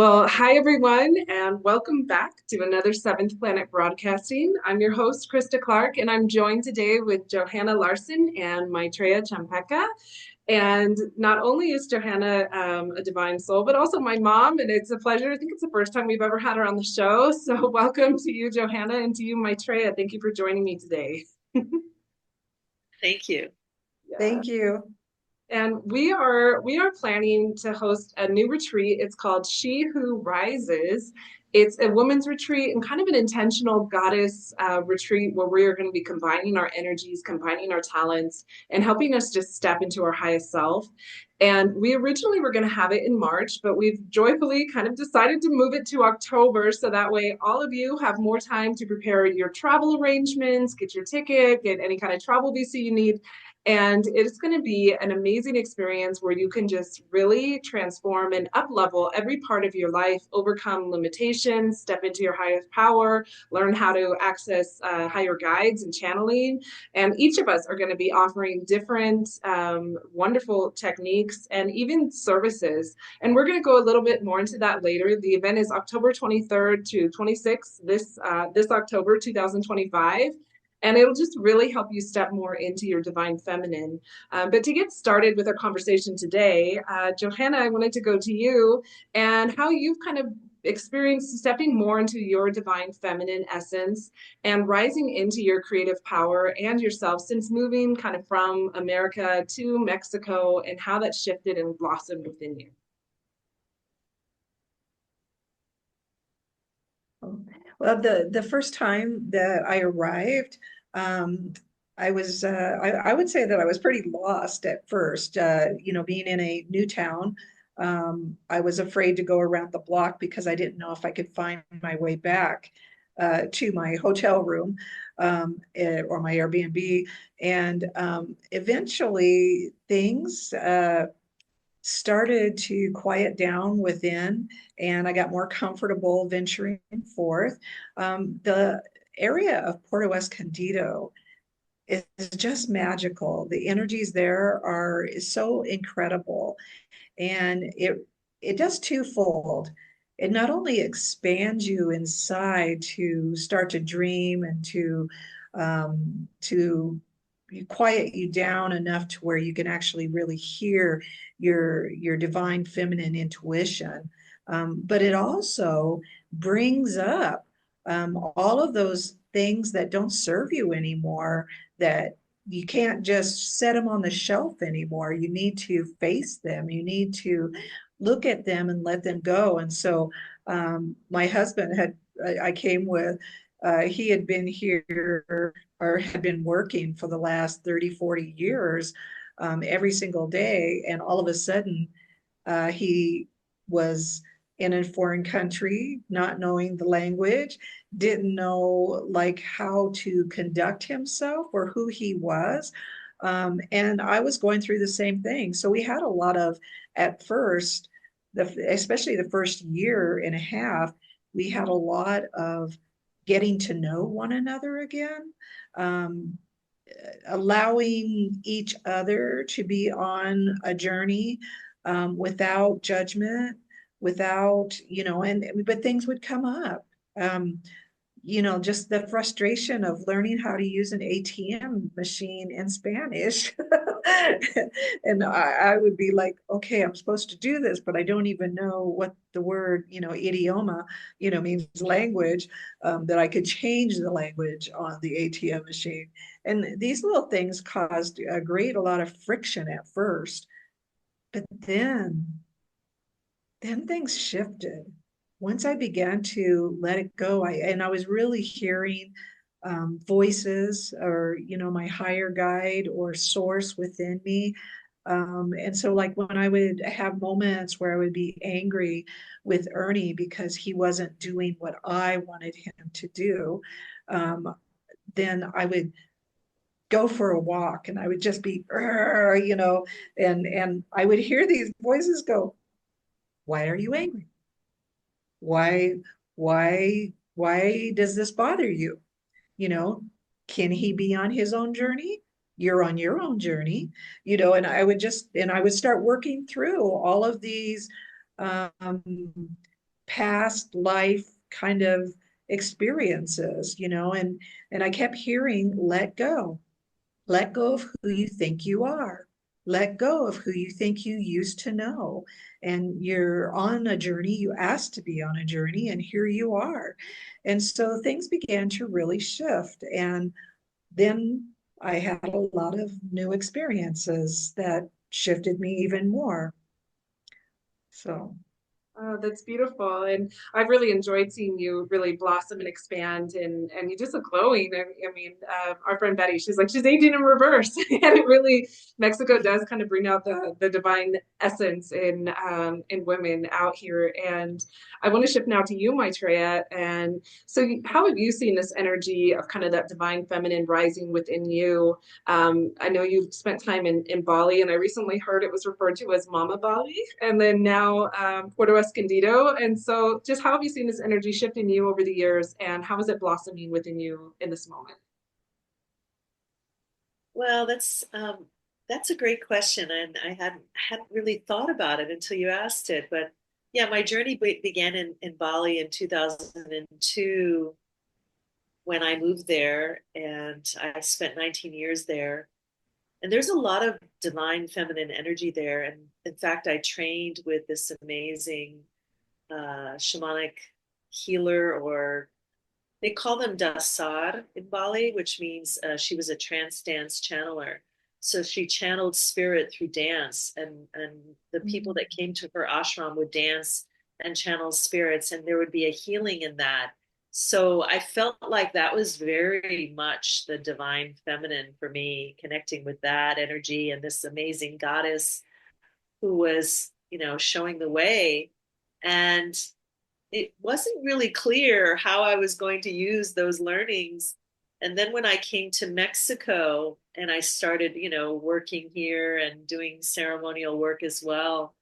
Well, hi everyone, and welcome back to another Seventh Planet Broadcasting. I'm your host, Christa Clark, and I'm joined today with Johanna Larson and Maitreya Cempaka. And not only is Johanna a divine soul, but also my mom, and it's a pleasure. I think it's the first time we've ever had her on the show. So, welcome to you, Johanna, and to you, Maitreya. Thank you for joining me today. Thank you. Yeah. Thank you. And we are planning to host a new retreat. It's called She Who Rises. It's a women's retreat and kind of an intentional goddess retreat where we are going to be combining our energies, combining our talents, and helping us just step into our highest self. And we originally were going to have it in March, but we've joyfully kind of decided to move it to October so that way all of you have more time to prepare your travel arrangements, get your ticket, get any kind of travel visa you need, and it's going to be an amazing experience where you can just really transform and up level every part of your life, overcome limitations, step into your highest power, learn how to access higher guides and channeling. And each of us are going to be offering different wonderful techniques and even services. And we're going to go a little bit more into that later. The event is October 23rd to 26th, this October 2025, and it'll just really help you step more into your divine feminine. But to get started with our conversation today, Johanna, I wanted to go to you and how you've kind of experienced stepping more into your divine feminine essence and rising into your creative power and yourself since moving kind of from America to Mexico, and how that shifted and blossomed within you. Well, the first time that I arrived, um, I would say that I was pretty lost at first. Being in a new town, I was afraid to go around the block because I didn't know if I could find my way back to my hotel room or my Airbnb. And eventually, things started to quiet down within, and I got more comfortable venturing forth. The area of Puerto Escondido is just magical. The energies there are so incredible, and it does twofold. It not only expands you inside to start to dream and to quiet you down enough to where you can actually really hear your divine feminine intuition. But it also brings up all of those things that don't serve you anymore, that you can't just set them on the shelf anymore. You need to face them. You need to look at them and let them go. And so my husband I came with, he had been here or had been working for the last 30, 40 years every single day. And all of a sudden, he was in a foreign country, not knowing the language, didn't know like how to conduct himself or who he was. And I was going through the same thing. So we had a lot of, at first, especially the first year and a half, we had a lot of getting to know one another again, um, allowing each other to be on a journey without judgment, without, but things would come up. Um, just the frustration of learning how to use an ATM machine in Spanish. And I would be like, okay, I'm supposed to do this, but I don't even know what the word, idioma, means language, that I could change the language on the ATM machine. And these little things caused a lot of friction at first, but then things shifted. Once I began to let it go, I was really hearing voices, or my higher guide or source within me. And so, like, when I would have moments where I would be angry with Ernie because he wasn't doing what I wanted him to do, um, then I would go for a walk and I would just be, and I would hear these voices go, "Why are you angry? why why does this bother you? you know can he be on his own journey? You're on your own journey." And I would start working through all of these um past life kind of experiences, and I kept hearing, let go. Let go of who you think you are. Let go of who you think you used to know. And you're on a journey. You asked to be on a journey, and here you are. And so things began to really shift. And then I had a lot of new experiences that shifted me even more. So, Oh, that's beautiful. And I've really enjoyed seeing you really blossom and expand and you just look glowing. I mean, our friend Betty, she's like, she's aging in reverse. And it really, Mexico does kind of bring out the divine essence in women out here. And I want to shift now to you, Maitreya. And so how have you seen this energy of kind of that divine feminine rising within you? I know you've spent time in Bali, and I recently heard it was referred to as Mama Bali, and then now Puerto Escondido. And so, just how have you seen this energy shift in you over the years, and how is it blossoming within you in this moment? Well, that's a great question, and I hadn't really thought about it until you asked it. But yeah, my journey began in Bali in 2002 when I moved there, and I spent 19 years there. And there's a lot of divine feminine energy there. And in fact, I trained with this amazing shamanic healer, or they call them dasar in Bali, which means she was a trance dance channeler. So she channeled spirit through dance, and the people that came to her ashram would dance and channel spirits, and there would be a healing in that. So I felt like that was very much the divine feminine for me, connecting with that energy and this amazing goddess who was, showing the way. And it wasn't really clear how I was going to use those learnings. And then when I came to Mexico and I started, working here and doing ceremonial work as well,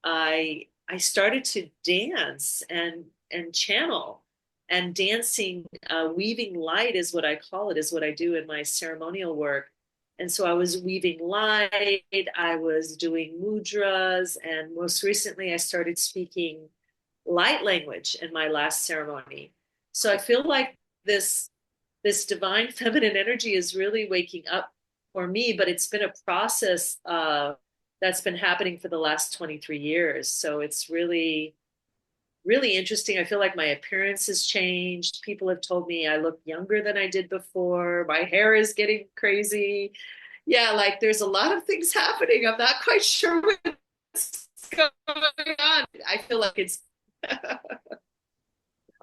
I started to dance and channel. And dancing, weaving light is what I call it, is what I do in my ceremonial work. And so I was weaving light, I was doing mudras, and most recently I started speaking light language in my last ceremony. So I feel like this divine feminine energy is really waking up for me, but it's been a process that's been happening for the last 23 years. So it's really, really interesting. I feel like my appearance has changed. People have told me I look younger than I did before. My hair is getting crazy. Yeah, like there's a lot of things happening. I'm not quite sure what's going on. I feel like it's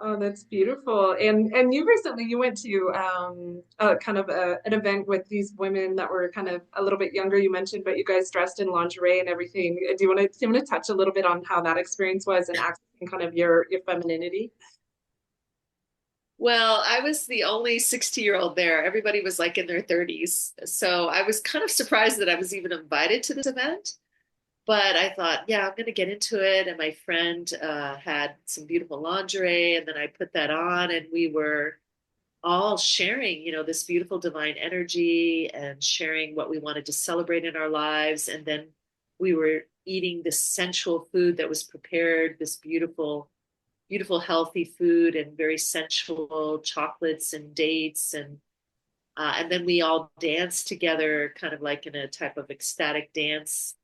Oh, that's beautiful. And you recently you went to kind of an event with these women that were kind of a little bit younger. You mentioned, but you guys dressed in lingerie and everything. Do you want to touch a little bit on how that experience was and accessing kind of your femininity? Well, I was the only 60-year-old there. Everybody was like in their 30s. So I was kind of surprised that I was even invited to this event. But I thought, yeah, I'm going to get into it. And my friend had some beautiful lingerie, and then I put that on, and we were all sharing, this beautiful divine energy and sharing what we wanted to celebrate in our lives. And then we were eating this sensual food that was prepared, this beautiful, beautiful, healthy food, and very sensual chocolates and dates. And then we all danced together, kind of like in a type of ecstatic dance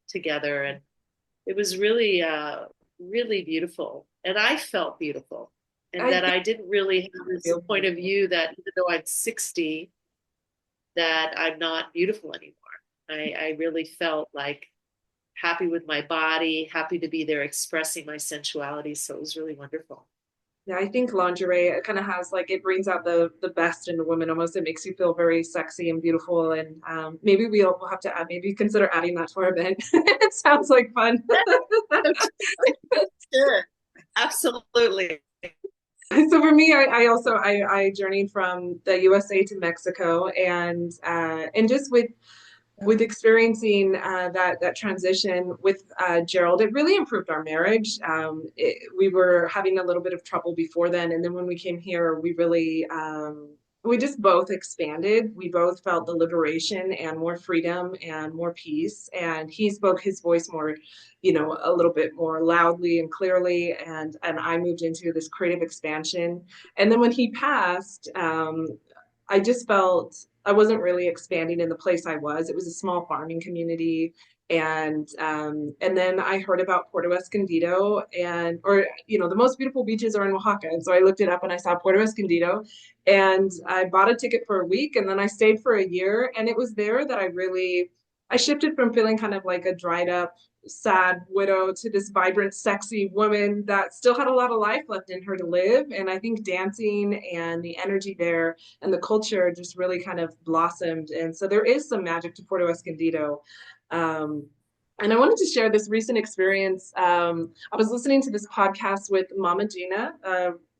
together. And it was really, really beautiful. And I felt beautiful. And I that think I didn't really have you this feel point of beautiful. view that even though I'm 60, that I'm not beautiful anymore. I really felt like happy with my body, happy to be there expressing my sensuality. So it was really wonderful. Yeah, I think lingerie it kind of has like it brings out the best in a woman almost. It makes you feel very sexy and beautiful. And maybe we'll have to add maybe consider adding that to our event. It sounds like fun. Sure. Absolutely. So for me, I also I journeyed from the USA to Mexico and just with experiencing that transition with Gerald, it really improved our marriage. We were having a little bit of trouble before then, and then when we came here, we really we just both expanded. We both felt the liberation and more freedom and more peace. And he spoke his voice more, a little bit more loudly and clearly. And I moved into this creative expansion. And then when he passed, I just felt I wasn't really expanding in the place I was. It was a small farming community. And then I heard about Puerto Escondido the most beautiful beaches are in Oaxaca. And so I looked it up and I saw Puerto Escondido and I bought a ticket for a week and then I stayed for a year. And it was there that I shifted from feeling kind of like a dried up, sad widow to this vibrant, sexy woman that still had a lot of life left in her to live. And I think dancing and the energy there and the culture just really kind of blossomed. And so there is some magic to Puerto Escondido. Um, and I wanted to share this recent experience. I was listening to this podcast with Mama Gina,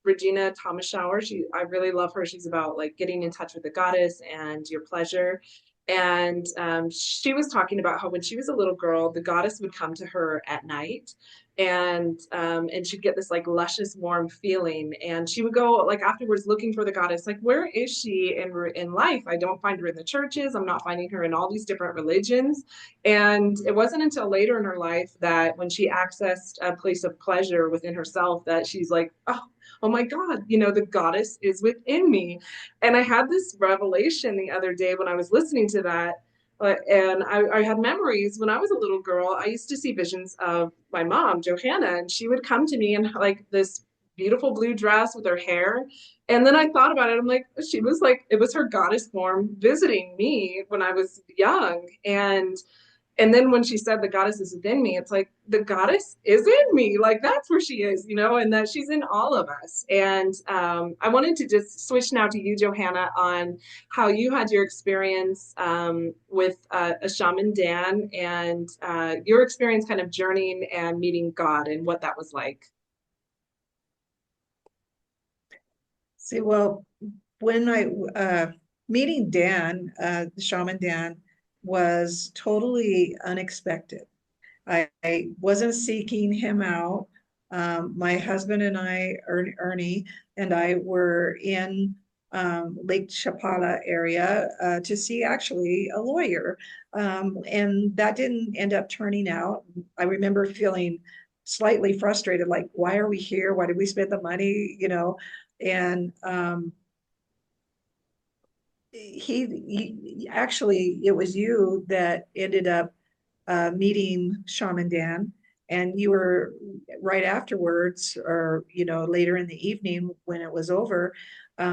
Regina Thomas. I really love her. She's about like getting in touch with the goddess and your pleasure. And she was talking about how when she was a little girl, the goddess would come to her at night, and she'd get this like luscious, warm feeling, and she would go like afterwards looking for the goddess. Like, where is she in life? I don't find her in the churches. I'm not finding her in all these different religions. And it wasn't until later in her life that when she accessed a place of pleasure within herself that she's like, oh my God, the goddess is within me. And I had this revelation the other day when I was listening to that. And I had memories when I was a little girl. I used to see visions of my mom, Johanna, and she would come to me in like this beautiful blue dress with her hair. And then I thought about it. I'm like, she was like, it was her goddess form visiting me when I was young. And then when she said the goddess is within me, it's like the goddess is in me. Like that's where she is, and that she's in all of us. And I wanted to just switch now to you, Johanna, on how you had your experience with a shaman Dan and your experience kind of journeying and meeting God and what that was like. See, well, when I meeting Dan, the shaman Dan, was totally unexpected. I wasn't seeking him out. My husband and I, Ernie, and I were in Lake Chapala area to see actually a lawyer. And that didn't end up turning out. I remember feeling slightly frustrated, like, why are we here? Why did we spend the money? And he actually, it was you that ended up meeting Shaman Dan, and you were right afterwards, or later in the evening when it was over,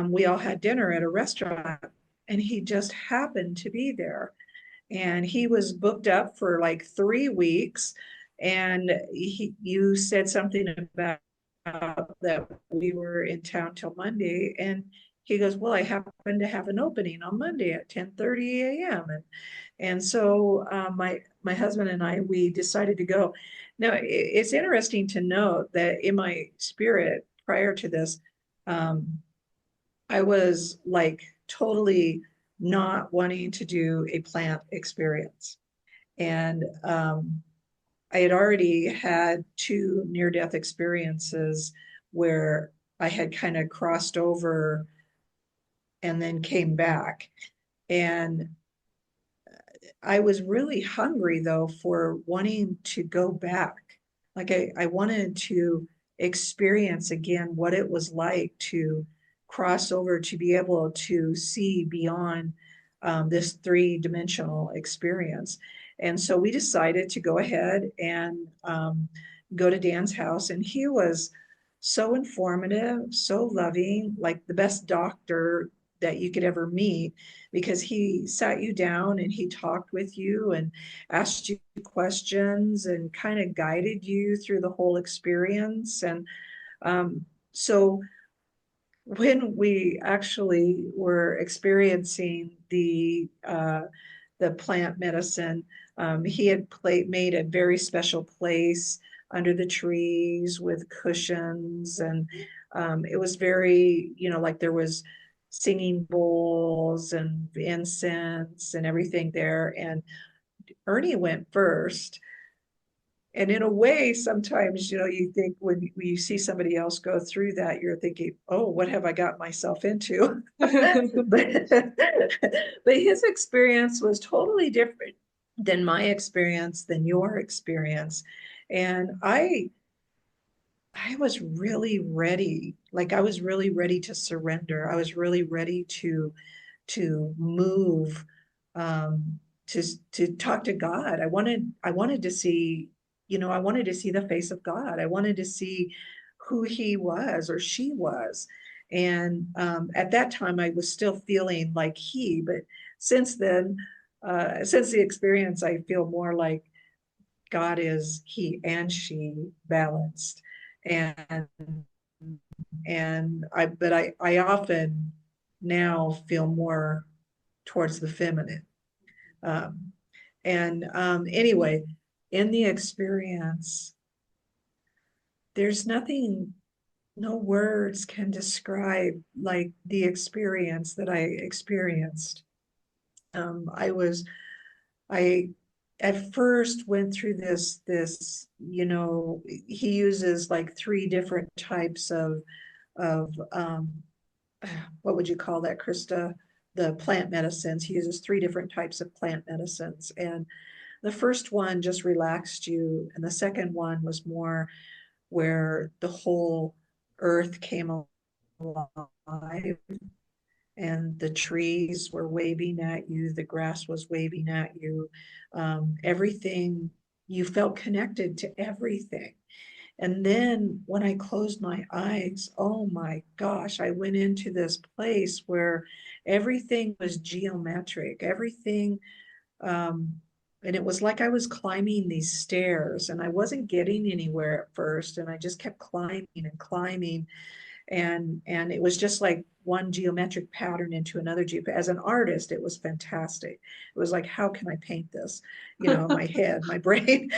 we all had dinner at a restaurant, and he just happened to be there, and he was booked up for like 3 weeks, and you said something about that we were in town till Monday, and he goes, well, I happen to have an opening on Monday at 10:30 a.m. And so my husband and I, we decided to go. Now, it's interesting to note that in my spirit prior to this, um, I was like totally not wanting to do a plant experience. And I had already had two near-death experiences where I had kind of crossed over and then came back. And I was really hungry though for wanting to go back. Like I wanted to experience again what it was like to cross over, to be able to see beyond this three-dimensional experience. And so we decided to go ahead and go to Dan's house. And he was so informative, so loving, like the best doctor that you could ever meet, because he sat you down and he talked with you and asked you questions and kind of guided you through the whole experience. And so when we actually were experiencing the plant medicine, he had made a very special place under the trees with cushions, and it was very, like there was singing bowls and incense and everything there. And Ernie went first, And in a way, sometimes, you think when you see somebody else go through that, you're thinking, oh, what have I got myself into? but, but his experience was totally different than my experience, than your experience. And I was really ready. Like I was really ready to surrender. I was really ready to move, um, to talk to God. I wanted to see, I wanted to see the face of God. I wanted to see who he was or she was. And at that time, I was still feeling like he, but since then, since the experience, I feel more like God is he and she balanced. And but I often now feel more towards the feminine. Um, and anyway, in the experience, there's nothing, no words can describe like the experience that I experienced. I was, I at first went through this, he uses like three different types of what would you call that, Christa? The plant medicines. He uses three different types of plant medicines. And the first one just relaxed you. And the second one was more where the whole earth came alive and the trees were waving at you, the grass was waving at you, everything, you felt connected to everything. And then when I closed my eyes, oh my gosh, I went into this place where everything was geometric, everything, um, and it was like I was climbing these stairs and I wasn't getting anywhere at first. And I just kept climbing and climbing. And it was just like one geometric pattern into another. As an artist, it was fantastic. It was like, how can I paint this? My head, my brain.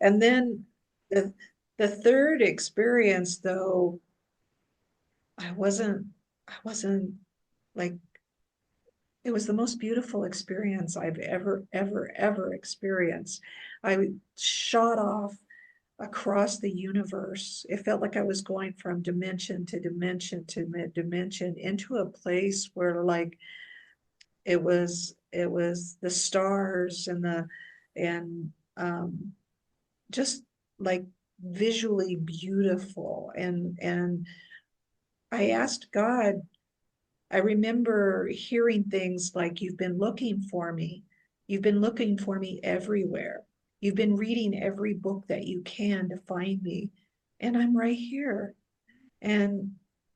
And then the the third experience, though, I wasn't like, it was the most beautiful experience I've ever experienced. I shot off across the universe. It felt like I was going from dimension to dimension to dimension into a place where like it was the stars and just like visually beautiful. And I asked God, I remember hearing things like, you've been looking for me. You've been looking for me everywhere. You've been reading every book that you can to find me. And I'm right here. And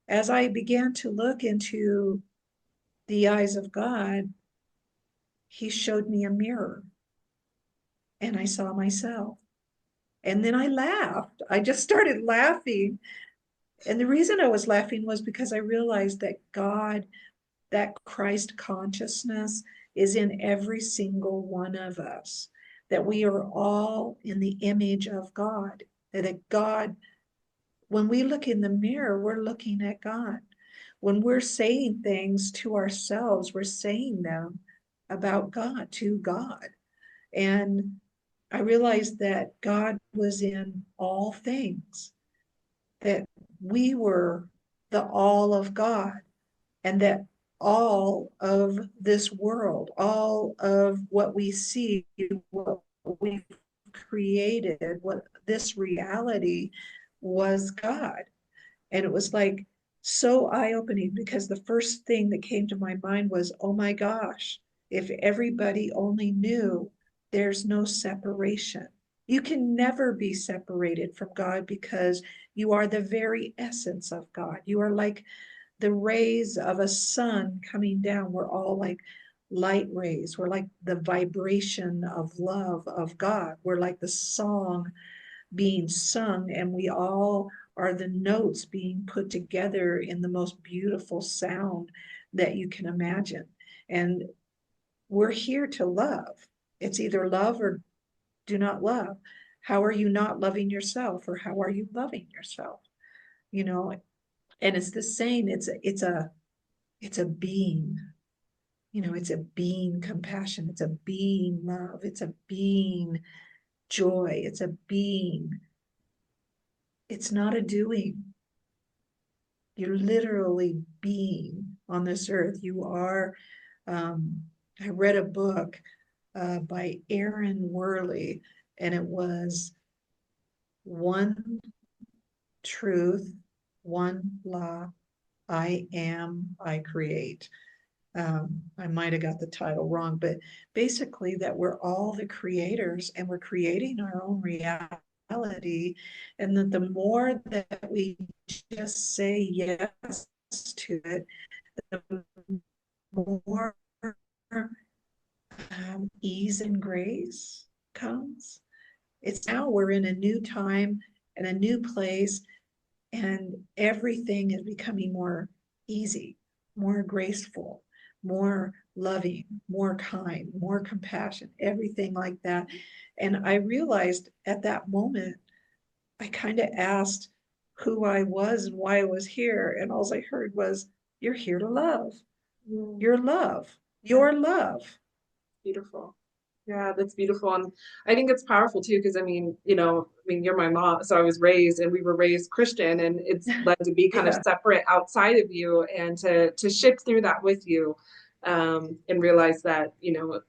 as I began to look into the eyes of God, he showed me a mirror and I saw myself. And then I laughed. I just started laughing. And the reason I was laughing was because I realized that God, that Christ consciousness is in every single one of us, that we are all in the image of God, that God, when we look in the mirror, we're looking at God. When we're saying things to ourselves, we're saying them about God, to God. And I realized that God was in all things, that we were the all of God, and that all of this world, all of what we see, what we've created, what this reality was God. And it was like so eye-opening, because the first thing that came to my mind was, oh my gosh, if everybody only knew there's no separation. You can never be separated from God because you are the very essence of God. You are like the rays of a sun coming down. We're all like light rays. We're like the vibration of love of God. We're like the song being sung, and we all are the notes being put together in the most beautiful sound that you can imagine. And we're here to love. It's either love or do not love. How are you not loving yourself, or how are you loving yourself? You know, and it's the same. It's a being. It's a being compassion. It's a being love. It's a being joy. It's a being. It's not a doing. You're literally being on this earth. You are. I read a book by Aaron Worley, and it was one truth, one law, I am, I create. I might have got the title wrong, but basically that we're all the creators and we're creating our own reality. And that the more that we just say yes to it, the more ease and grace comes. It's now we're in a new time and a new place, and everything is becoming more easy, more graceful, more loving, more kind, more compassion, everything like that. And I realized at that moment, I kind of asked who I was and why I was here. And all I heard was, you're here to love. Mm. You're love. Your love. Beautiful. Yeah, that's beautiful. And I think it's powerful too, because I mean, you're my mom, so I was raised and we were raised Christian, and it's led to be kind of Yeah. separate outside of you and to shift through that with you, and realize that,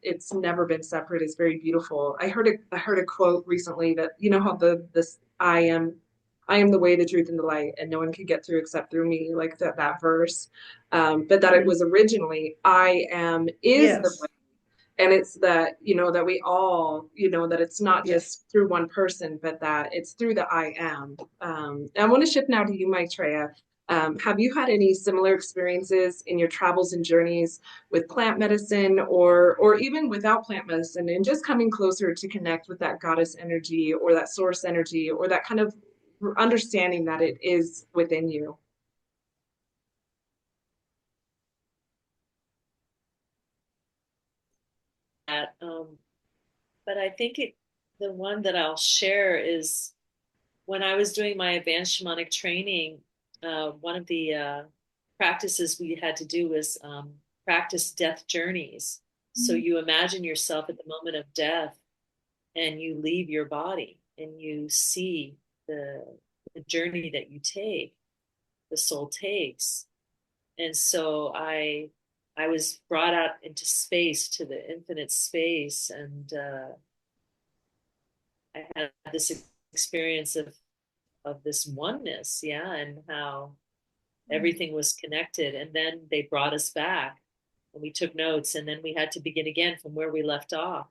it's never been separate is very beautiful. I heard a quote recently that, how this I am the way, the truth, and the light, and no one can get through except through me, like that verse. But that it was originally I am is the way, Yes. and it's that, that we all, that it's not Yes. just through one person, but that it's through the I am. I want to shift now to you, Maitreya. Have you had any similar experiences in your travels and journeys with plant medicine, or even without plant medicine, and just coming closer to connect with that goddess energy or that source energy, or that kind of understanding that it is within you? That, but I think the one that I'll share is when I was doing my advanced shamanic training, one of the practices we had to do was practice death journeys. So you imagine yourself at the moment of death and you leave your body and you see the, the journey that you take, the soul takes. And so I was brought out into space, to the infinite space, and I had this experience of this oneness, yeah, and how everything was connected. And then they brought us back and we took notes, and then we had to begin again from where we left off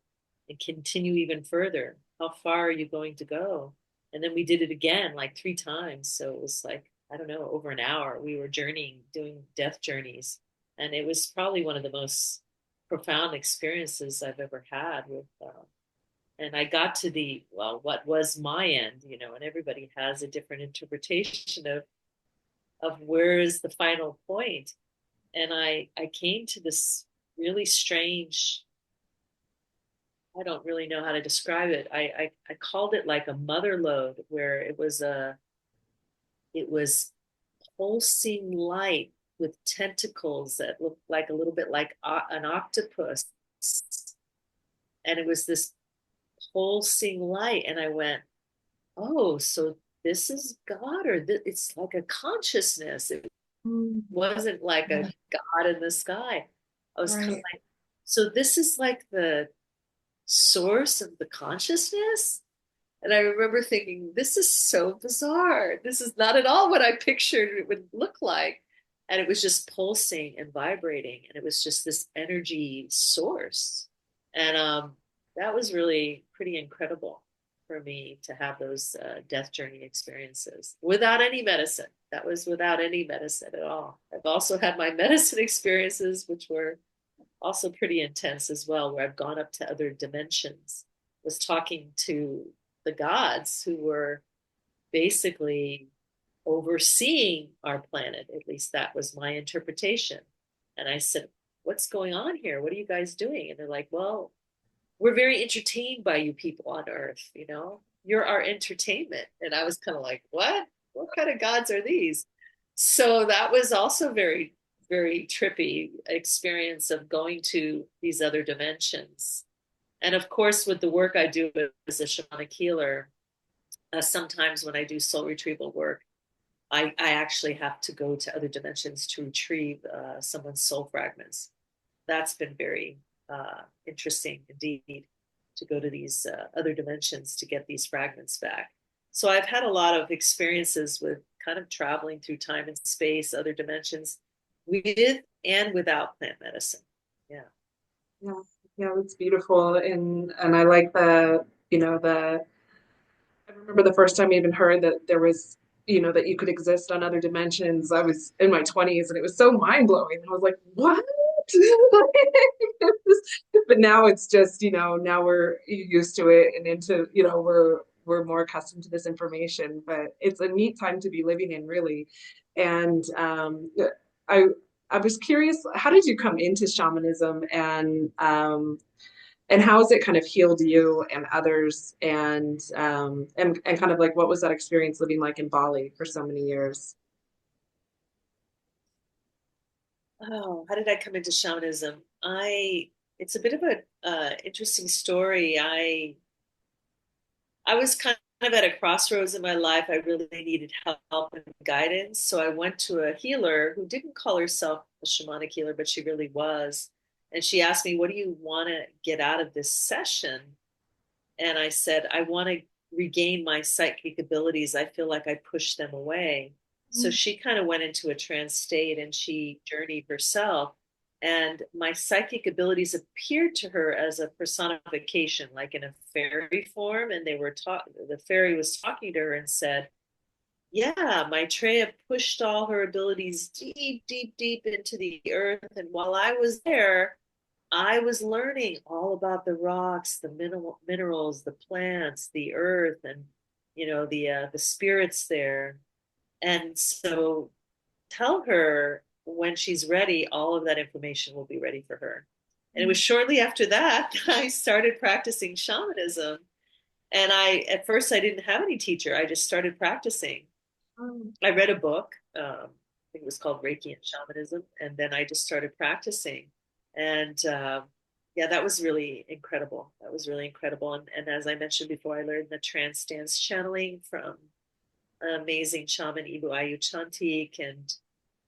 and continue even further. How far are you going to go? And then we did it again like 3 times. So it was like, I don't know, over an hour. We were journeying, doing death journeys. And it was probably one of the most profound experiences I've ever had with and I got to the, well, what was my end, and everybody has a different interpretation of where is the final point. And I came to this really strange, I don't really know how to describe it. I called it like a mother lode, where it was pulsing light with tentacles that looked like a little bit like an octopus. And it was this pulsing light. And I went, oh, so this is God, or it's like a consciousness. It Mm. wasn't like a Yeah. God in the sky. I was kind of Right. like, so this is like the source of the consciousness. And I remember thinking, this is so bizarre. This is not at all what I pictured it would look like. And it was just pulsing and vibrating. And it was just this energy source. And that was really pretty incredible for me to have those death journey experiences without any medicine. That was without any medicine at all. I've also had my medicine experiences, which were also pretty intense as well, where I've gone up to other dimensions, was talking to the gods who were basically overseeing our planet. At least that was my interpretation. And I said, what's going on here? What are you guys doing? And they're like, well, we're very entertained by you people on Earth, you're our entertainment. And I was kind of like, what kind of gods are these? So that was also very, very trippy experience of going to these other dimensions And of course, with the work I do as a shamanic healer, sometimes when I do soul retrieval work, I actually have to go to other dimensions to retrieve someone's soul fragments. That's been very interesting indeed, to go to these other dimensions to get these fragments back. So I've had a lot of experiences with kind of traveling through time and space, other dimensions, with and without plant medicine. Yeah. Yeah, yeah, that's beautiful. And I like the I remember the first time I even heard that there was, that you could exist on other dimensions. I was in my 20s and it was so mind blowing. I was like, what? But now it's just, now we're used to it and into, we're more accustomed to this information. But it's a neat time to be living in, really. And I I was curious, how did you come into shamanism, and how has it kind of healed you and others, and kind of like what was that experience living like in Bali for so many years? Oh, how did I come into shamanism? It's a bit of a interesting story. I was kind of at a crossroads in my life. I really needed help and guidance. So I went to a healer who didn't call herself a shamanic healer, but she really was. And she asked me, "What do you want to get out of this session?" And I said, "I want to regain my psychic abilities. I feel like I pushed them away." So she kind of went into a trance state and she journeyed herself. And my psychic abilities appeared to her as a personification, like in a fairy form. And the fairy was talking to her and said, "Yeah, Maitreya pushed all her abilities deep, deep, deep into the earth. And while I was there, I was learning all about the rocks, the minerals, the plants, the earth, and the spirits there. And so tell her when she's ready, all of that information will be ready for her." And it was shortly after that I started practicing shamanism. And at first, I didn't have any teacher. I just started practicing. Oh, I read a book. I think it was called Reiki and Shamanism, and then I just started practicing. And yeah, that was really incredible. That was really incredible. And as I mentioned before, I learned the trance dance channeling from an amazing shaman Ibu Ayu Chantik, and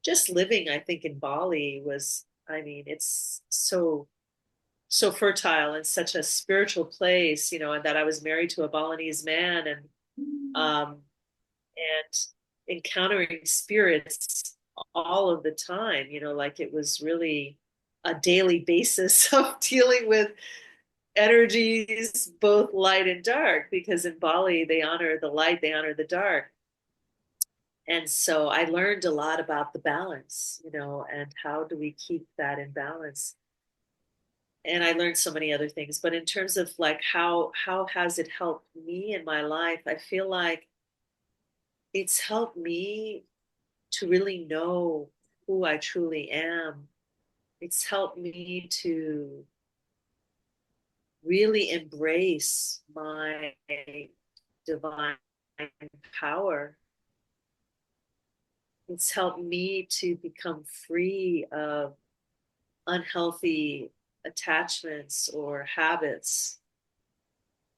just living, I think, in Bali was. I mean, it's so fertile and such a spiritual place, and that I was married to a Balinese man, um, and encountering spirits all of the time, like it was really a daily basis of dealing with energies, both light and dark, because in Bali, they honor the light, they honor the dark. And so I learned a lot about the balance, and how do we keep that in balance. And I learned so many other things. But in terms of like how has it helped me in my life, I feel like it's helped me to really know who I truly am. It's helped me to really embrace my divine power. It's helped me to become free of unhealthy attachments or habits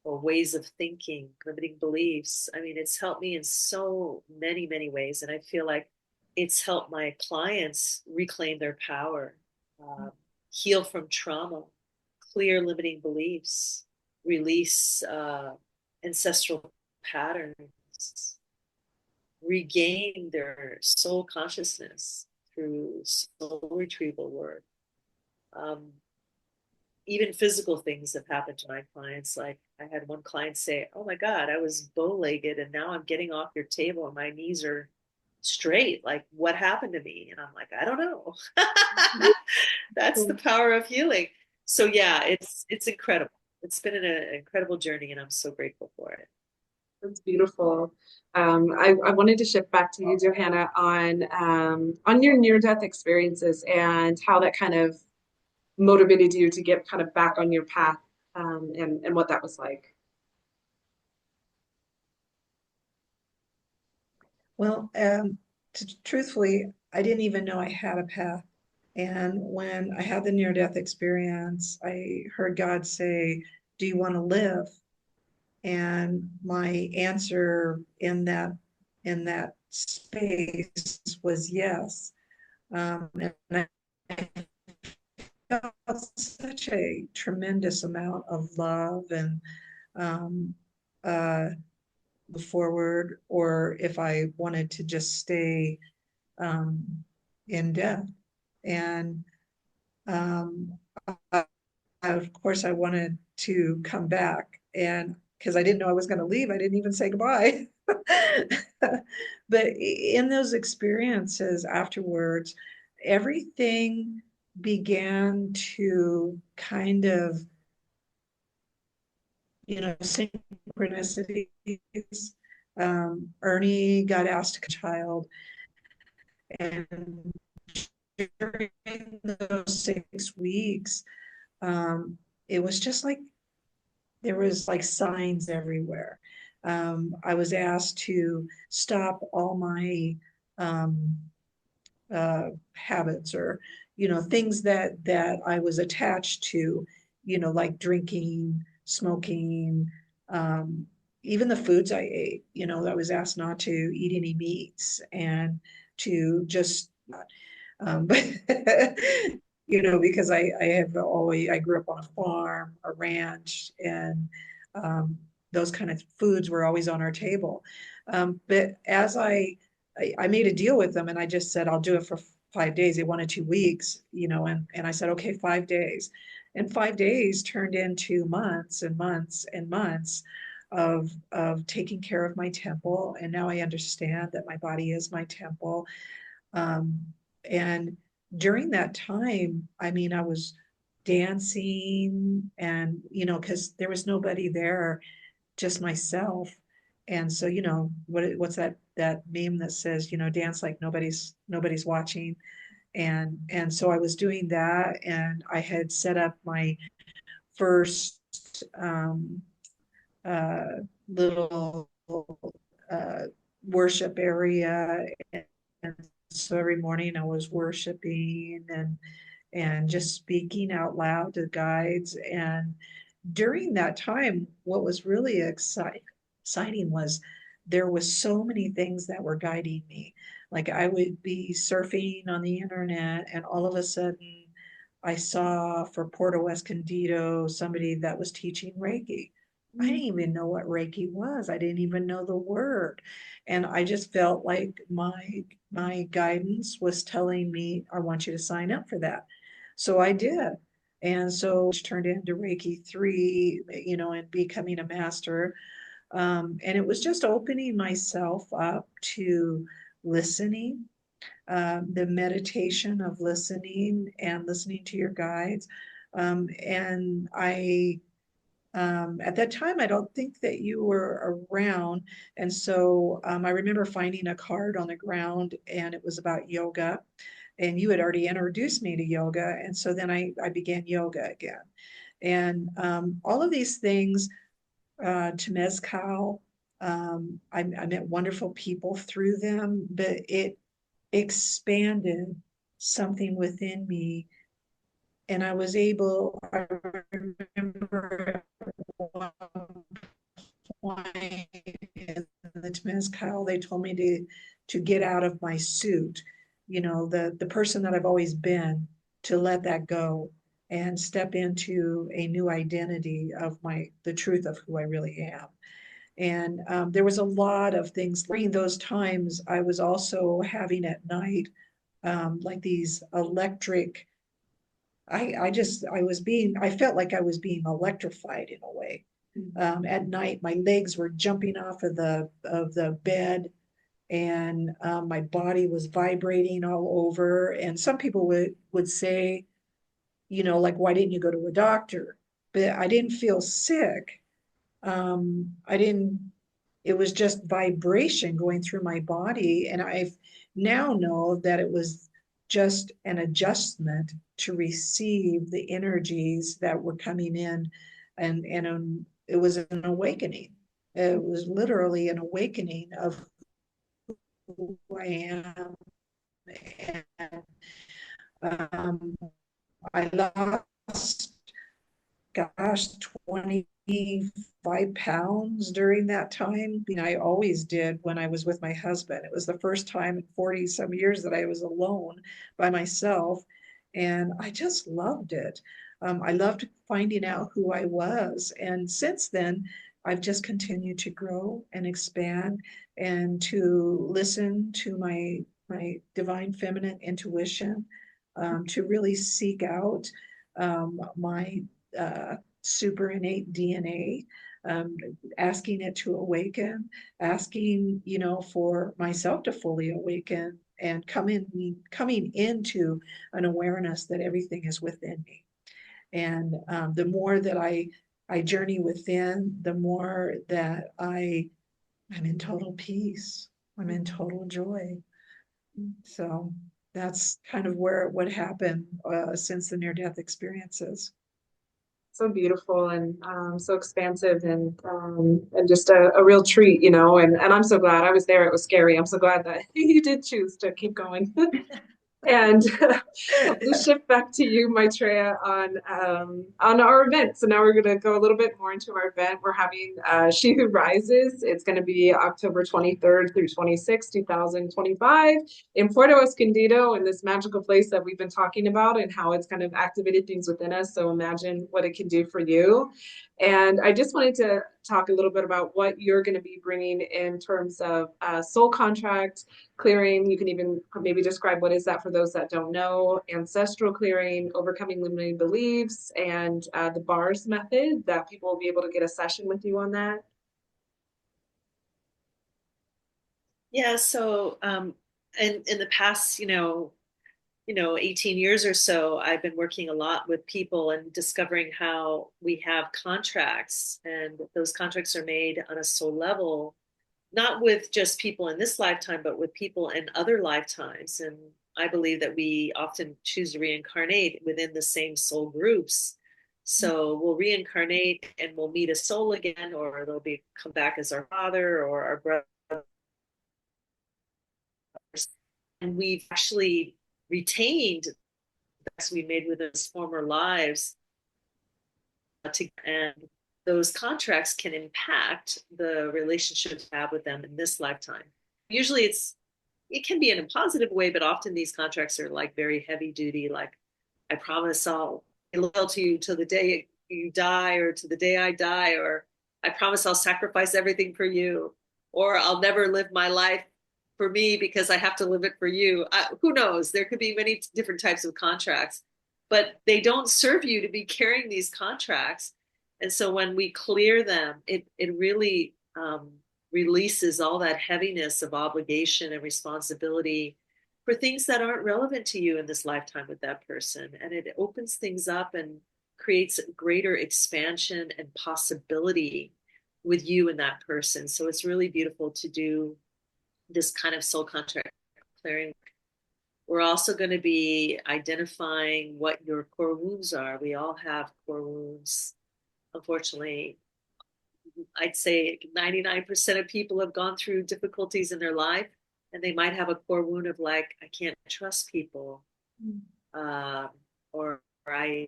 or ways of thinking, limiting beliefs. I mean, it's helped me in so many, many ways. And I feel like it's helped my clients reclaim their power, uh, heal from trauma, clear limiting beliefs, release ancestral patterns, regain their soul consciousness through soul retrieval work. Um, Even physical things have happened to my clients. Like I had one client say, "Oh my God, I was bow-legged and now I'm getting off your table and my knees are straight. Like what happened to me?" And I'm like, "I don't know." That's the power of healing. So yeah, it's incredible. It's been an incredible journey and I'm so grateful for it. that's beautiful. I wanted to shift back to you, Johanna, on your near-death experiences and how that kind of motivated you to get kind of back on your path, and what that was like. Well, truthfully, I didn't even know I had a path. And when I had the near-death experience, I heard God say, do you want to live? And my answer in that space was yes. And I felt such a tremendous amount of love and um, uh, forward, or if I wanted to just stay um, in death. And um, I, of course, I wanted to come back, and because I didn't know I was going to leave, I didn't even say goodbye. But in those experiences afterwards, everything began to kind of, synchronicities. Ernie got asked to child, and during those 6 weeks, it was just like there was like signs everywhere. I was asked to stop all my um, habits, or things that I was attached to, like drinking, smoking, um, even the foods I ate. I was asked not to eat any meats and to just but because I grew up on a farm, a ranch, and um, those kind of foods were always on our table. But as I made a deal with them, and I just said, I'll do it for 5 days. They wanted 2 weeks, and I said, okay, 5 days. And 5 days turned into months and months and months of taking care of my temple. And now I understand that my body is my temple. Um, and during that time, I mean, I was dancing, and, because there was nobody there, just myself. And so, what's that meme that says, dance like nobody's watching. And so I was doing that, and I had set up my first uh, little uh, worship area. And so every morning I was worshiping and just speaking out loud to guides. And during that time, what was really exciting was there was so many things that were guiding me. Like I would be surfing on the internet, and all of a sudden I saw for Puerto Escondido somebody that was teaching Reiki. I didn't even know what Reiki was. I didn't even know the word. And I just felt like my guidance was telling me, I want you to sign up for that. So I did. And so it turned into Reiki 3, and becoming a master. And it was just opening myself up to listening, the meditation of listening and listening to your guides. And at that time, I don't think that you were around. And so I remember finding a card on the ground, and it was about yoga. And you had already introduced me to yoga. And so then I began yoga again. And all of these things, to Mezcal, I met wonderful people through them, but it expanded something within me. And I remember one point in the Mezcal, they told me to get out of my suit, the person that I've always been, to let that go and step into a new identity of the truth of who I really am. And there was a lot of things during those times. I was also having at night, like these electric, I felt like I was being electrified in a way. At night, my legs were jumping off of the bed, and my body was vibrating all over. And some people would say, like, why didn't you go to a doctor? But I didn't feel sick. I didn't, it was just vibration going through my body. And I now know that it was just an adjustment to receive the energies that were coming in. And it was an awakening. It was literally an awakening of who I am. And I lost gosh, 25 pounds during that time. I always did when I was with my husband. It was the first time in 40 some years that I was alone by myself. And I just loved it. I loved finding out who I was. And since then, I've just continued to grow and expand and to listen to my divine feminine intuition, to really seek out my super innate DNA, um, asking it to awaken, asking, for myself to fully awaken and coming into an awareness that everything is within me. And the more that I journey within, the more that I'm in total peace. I'm in total joy. So that's kind of what happened since the near-death experiences. So beautiful and so expansive and just a real treat, you know. And I'm so glad I was there. It was scary. I'm so glad that you did choose to keep going. And I'm going to shift back to you, Maitreya, on our event. So now we're going to go a little bit more into our event. We're having She Who Rises. It's going to be October 23rd through 26th, 2025 in Puerto Escondido, in this magical place that we've been talking about and how it's kind of activated things within us. So imagine what it can do for you. And I just wanted to talk a little bit about what you're going to be bringing in terms of soul contract clearing. You can even maybe describe what is that for those that don't know. Ancestral clearing, overcoming limiting beliefs, and the bars method, that people will be able to get a session with you on that. Yeah, so in the past, 18 years or so, I've been working a lot with people and discovering how we have contracts, and those contracts are made on a soul level, not with just people in this lifetime, but with people in other lifetimes. And I believe that we often choose to reincarnate within the same soul groups. So we'll reincarnate and we'll meet a soul again, or they'll be come back as our father or our brother. And we've actually retained that we made with those former lives, and those contracts can impact the relationships we have with them in this lifetime. Usually it can be in a positive way, but often these contracts are like very heavy duty, like I promise I'll be loyal to you till the day you die, or to the day I die, or I promise I'll sacrifice everything for you, or I'll never live my life for me because I have to live it for you. Who knows? There could be many different types of contracts, but they don't serve you to be carrying these contracts. And so when we clear them, it really releases all that heaviness of obligation and responsibility for things that aren't relevant to you in this lifetime with that person. And it opens things up and creates greater expansion and possibility with you and that person. So it's really beautiful to do this kind of soul contract clearing. We're also going to be identifying what your core wounds are. We all have core wounds. Unfortunately, I'd say 99% of people have gone through difficulties in their life, and they might have a core wound of like, I can't trust people, uh, or I'm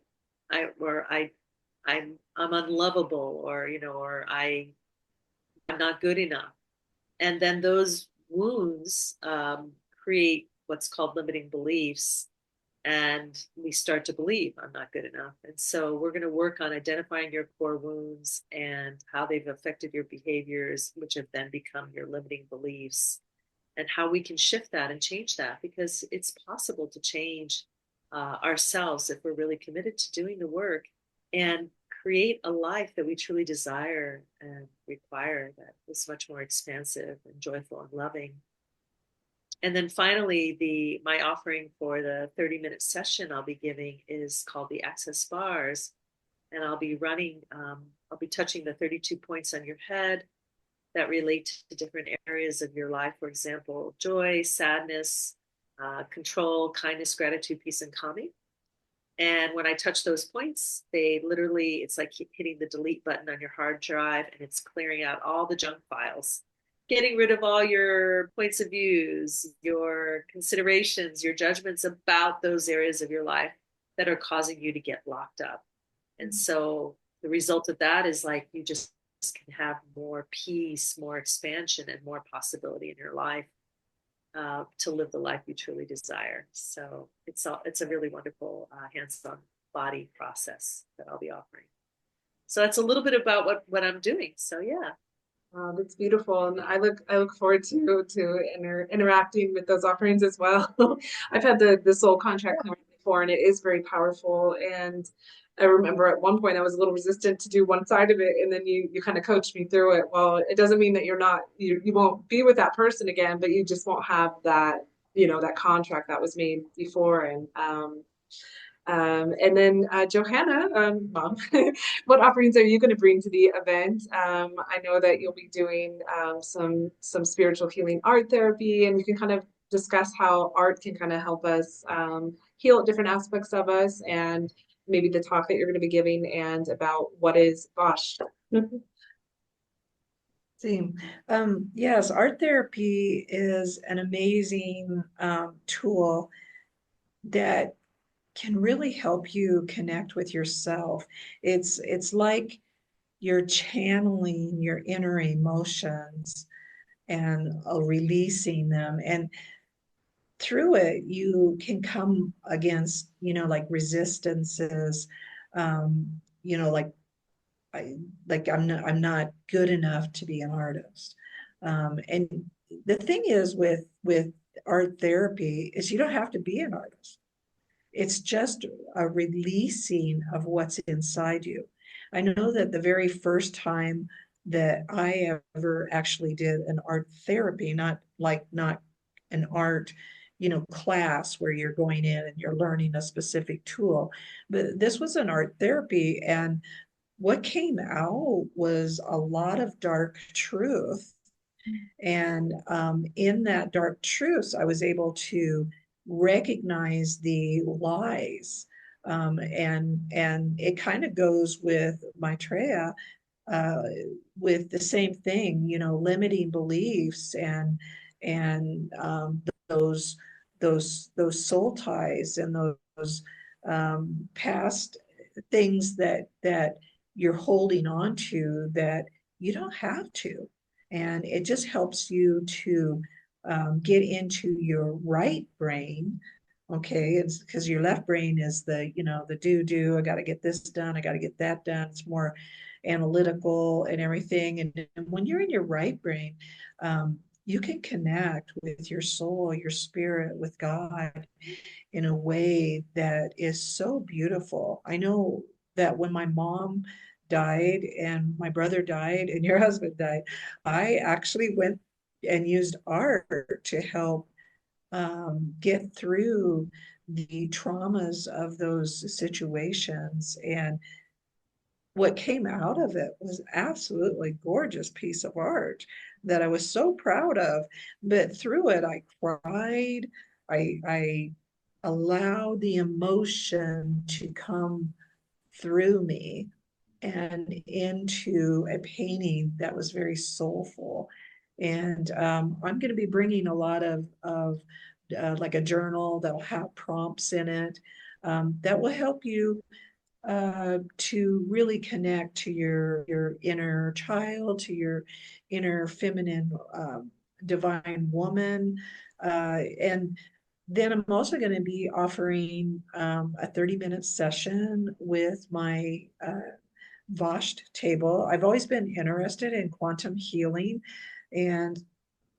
unlovable, or I'm not good enough. And then those wounds create what's called limiting beliefs, and we start to believe I'm not good enough. And so we're going to work on identifying your core wounds and how they've affected your behaviors, which have then become your limiting beliefs, and how we can shift that and change that, because it's possible to change ourselves if we're really committed to doing the work and create a life that we truly desire and require, that is much more expansive and joyful and loving. And then finally, my offering for the 30-minute session I'll be giving is called the Access Bars. And I'll be touching the 32 points on your head that relate to different areas of your life. For example, joy, sadness, control, kindness, gratitude, peace, and calming. And when I touch those points, it's like hitting the delete button on your hard drive, and it's clearing out all the junk files, getting rid of all your points of views, your considerations, your judgments about those areas of your life that are causing you to get locked up. And so the result of that is like you just can have more peace, more expansion, and more possibility in your life to live the life you truly desire. So it's a really wonderful hands-on body process that I'll be offering. So that's a little bit about what I'm doing. So yeah. That's beautiful, and I look forward to interacting with those offerings as well. I've had the soul contract clearing before, and it is very powerful. And I remember at one point I was a little resistant to do one side of it, and then you kind of coached me through it. Well, it doesn't mean that you won't be with that person again, but you just won't have that that contract that was made before. And then Johanna, Mom, what offerings are you going to bring to the event? I know that you'll be doing some spiritual healing art therapy, and you can kind of discuss how art can kind of help us heal different aspects of us, and maybe the talk that you're going to be giving, and about what is Bosch. See, yes, art therapy is an amazing tool that can really help you connect with yourself. It's like you're channeling your inner emotions and releasing them. And through it, you can come against, like resistances, like I I'm not good enough to be an artist. And the thing is with art therapy is you don't have to be an artist. It's just a releasing of what's inside you. I know that the very first time that I ever actually did an art therapy, not an art, class where you're going in and you're learning a specific tool, but this was an art therapy. And what came out was a lot of dark truth. And in that dark truth, I was able to recognize the lies. And it kind of goes with Maitreya, uh, with the same thing, limiting beliefs and those soul ties and those past things that you're holding on to that you don't have to. And it just helps you to get into your right brain. Okay, it's because your left brain is the do. I got to get this done. I got to get that done. It's more analytical and everything. And when you're in your right brain, you can connect with your soul, your spirit, with God in a way that is so beautiful. I know that when my mom died and my brother died and your husband died, I actually went and used art to help get through the traumas of those situations. And what came out of it was absolutely gorgeous piece of art that I was so proud of. But through it, I cried. I allowed the emotion to come through me and into a painting that was very soulful. And I'm going to be bringing a lot of like a journal that'll have prompts in it that will help you to really connect to your inner child, to your inner feminine divine woman. And then I'm also going to be offering a 30-minute session with my Vosht table. I've always been interested in quantum healing, and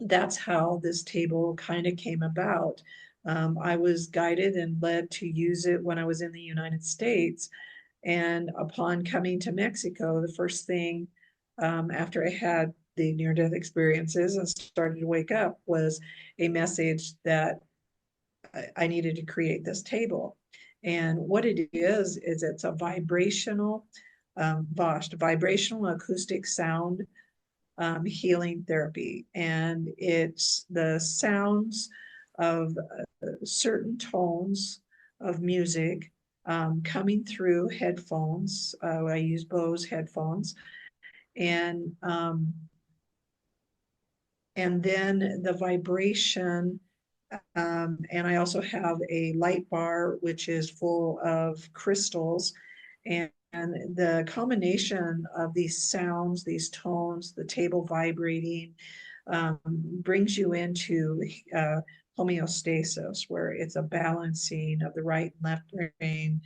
that's how this table kind of came about. I was guided and led to use it when I was in the United States. And upon coming to Mexico, the first thing after I had the near death experiences and started to wake up was a message that I needed to create this table. And what it is it's a vibrational, VOST, vibrational acoustic sound healing therapy. And it's the sounds of certain tones of music coming through headphones. I use Bose headphones, and um, and then the vibration. And I also have a light bar which is full of crystals, and And the combination of these sounds, these tones, the table vibrating, brings you into uh, homeostasis, where it's a balancing of the right and left brain.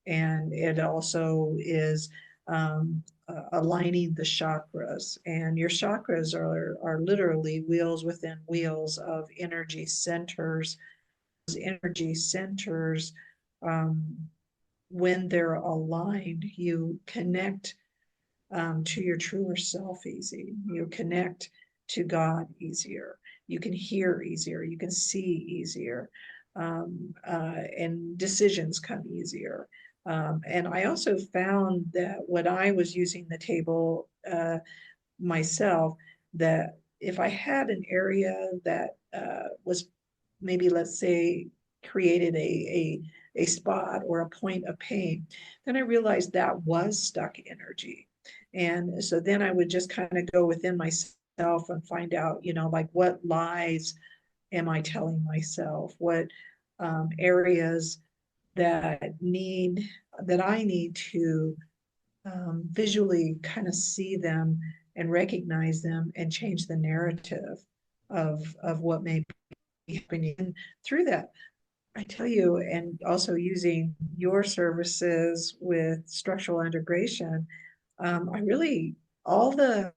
And it also is aligning the chakras. And your chakras are literally wheels within wheels of energy centers. Those energy centers, um, when they're aligned, you connect to your truer self easy. You connect to God easier. You can hear easier. You can see easier. And decisions come easier. And I also found that when I was using the table myself, that if I had an area that was maybe, let's say, created a spot or a point of pain, then I realized that was stuck energy. And so then I would just kind of go within myself and find out, like what lies am I telling myself? What areas that need that I need to visually kind of see them and recognize them and change the narrative of what may be happening. And through that, I tell you, and also using your services with structural integration, I really, all the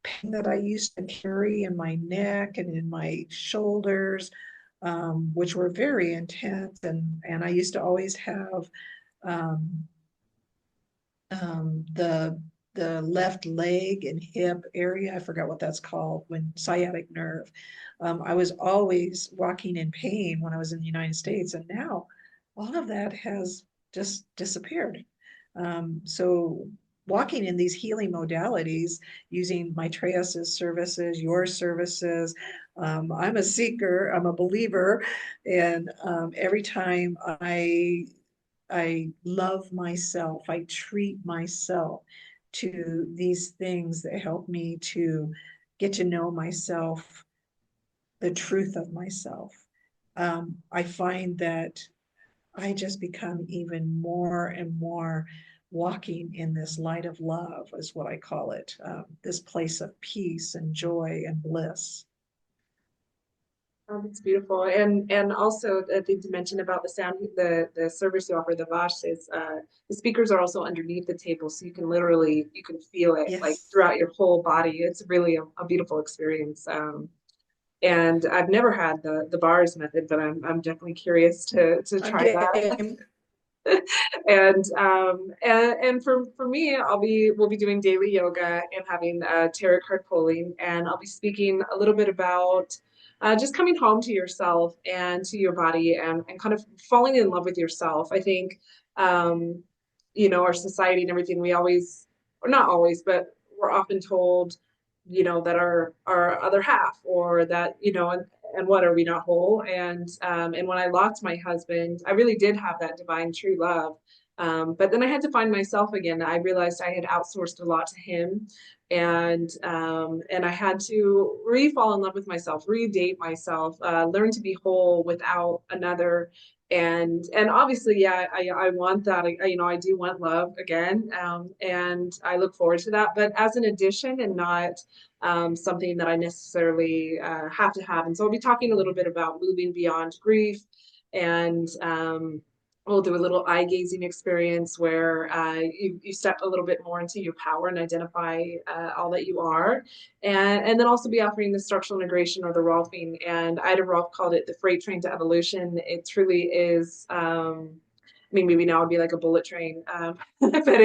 pain that I used to carry in my neck and in my shoulders, which were very intense, and I used to always have um, the left leg and hip area. I forgot what that's called, when sciatic nerve. I was always walking in pain when I was in the United States, and now all of that has just disappeared. So walking in these healing modalities, using Maitreya's services, your services. I'm a seeker, I'm a believer, and every time I love myself. I treat myself to these things that help me to get to know myself, the truth of myself. I find that I just become even more and more walking in this light of love, is what I call it, this place of peace and joy and bliss. Oh, that's beautiful. And also I think to mention about the sound, the service you offer, the Vash is the speakers are also underneath the table, so you can literally you can feel it like Yes. throughout your whole body. It's really a beautiful experience. And I've never had the bars method, but I'm definitely curious to I'm try that. game. And for me, we'll be doing daily yoga and having tarot card pulling, and I'll be speaking a little bit about just coming home to yourself and to your body, and kind of falling in love with yourself. I think um, our society and everything, we always, or not always, but we're often told, that our other half, or that, and what, are we not whole? And when I lost my husband, I really did have that divine true love. But then I had to find myself again. I realized I had outsourced a lot to him, and I had to re-fall in love with myself, re-date myself, learn to be whole without another. And obviously, yeah, I want that. I do want love again, and I look forward to that. But as an addition, and not something that I necessarily have to have. And so I'll be talking a little bit about moving beyond grief, and we'll do a little eye gazing experience where you step a little bit more into your power and identify all that you are. And then also be offering the structural integration, or the Rolfing. And Ida Rolf called it the freight train to evolution. It truly is. I mean, maybe now it'd be like a bullet train, but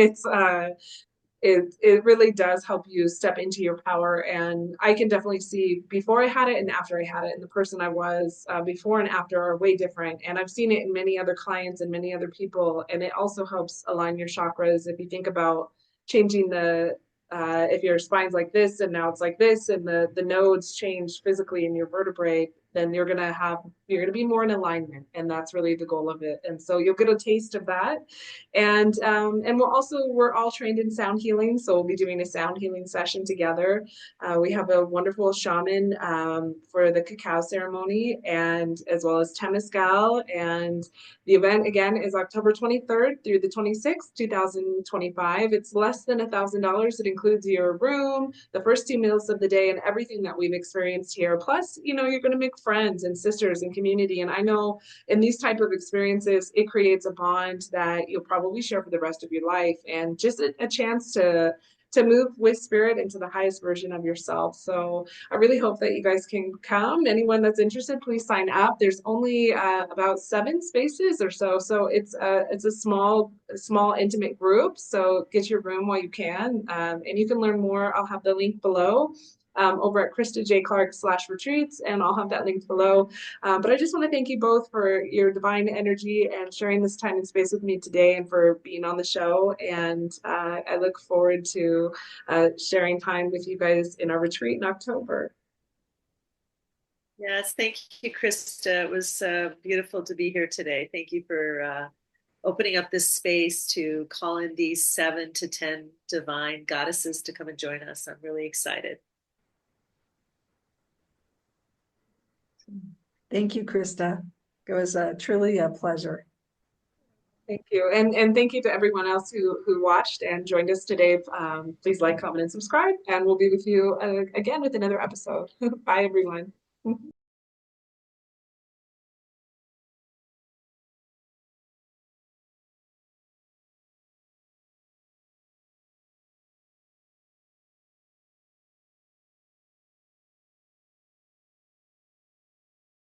it really does help you step into your power. And I can definitely see before I had it and after I had it, and the person I was before and after are way different. And I've seen it in many other clients and many other people. And it also helps align your chakras. If you think about changing if your spine's like this and now it's like this, and the nodes change physically in your vertebrae, then you're gonna be more in alignment, and that's really the goal of it. And so you'll get a taste of that. And we're all trained in sound healing, so we'll be doing a sound healing session together. We have a wonderful shaman for the cacao ceremony, and as well as Temescal. And the event again is October 23rd through the 26th, 2025. It's less than $1,000. It includes your room, the first 2 meals of the day, and everything that we've experienced here. Plus, you're going to make friends and sisters and community. And I know in these type of experiences, it creates a bond that you'll probably share for the rest of your life, and just a chance to move with spirit into the highest version of yourself. So I really hope that you guys can come. Anyone that's interested, please sign up. There's only about 7 spaces or so, so it's a small intimate group. So get your room while you can, and you can learn more. I'll have the link below. Over at ChristaJClark/retreats, and I'll have that link below. But I just want to thank you both for your divine energy and sharing this time and space with me today, and for being on the show. And I look forward to sharing time with you guys in our retreat in October. Yes, thank you, Christa. It was beautiful to be here today. Thank you for opening up this space to call in these 7 to 10 divine goddesses to come and join us. I'm really excited. Thank you, Christa. It was truly a pleasure. Thank you. And thank you to everyone else who watched and joined us today. Please like, comment, and subscribe, and we'll be with you again with another episode. Bye, everyone.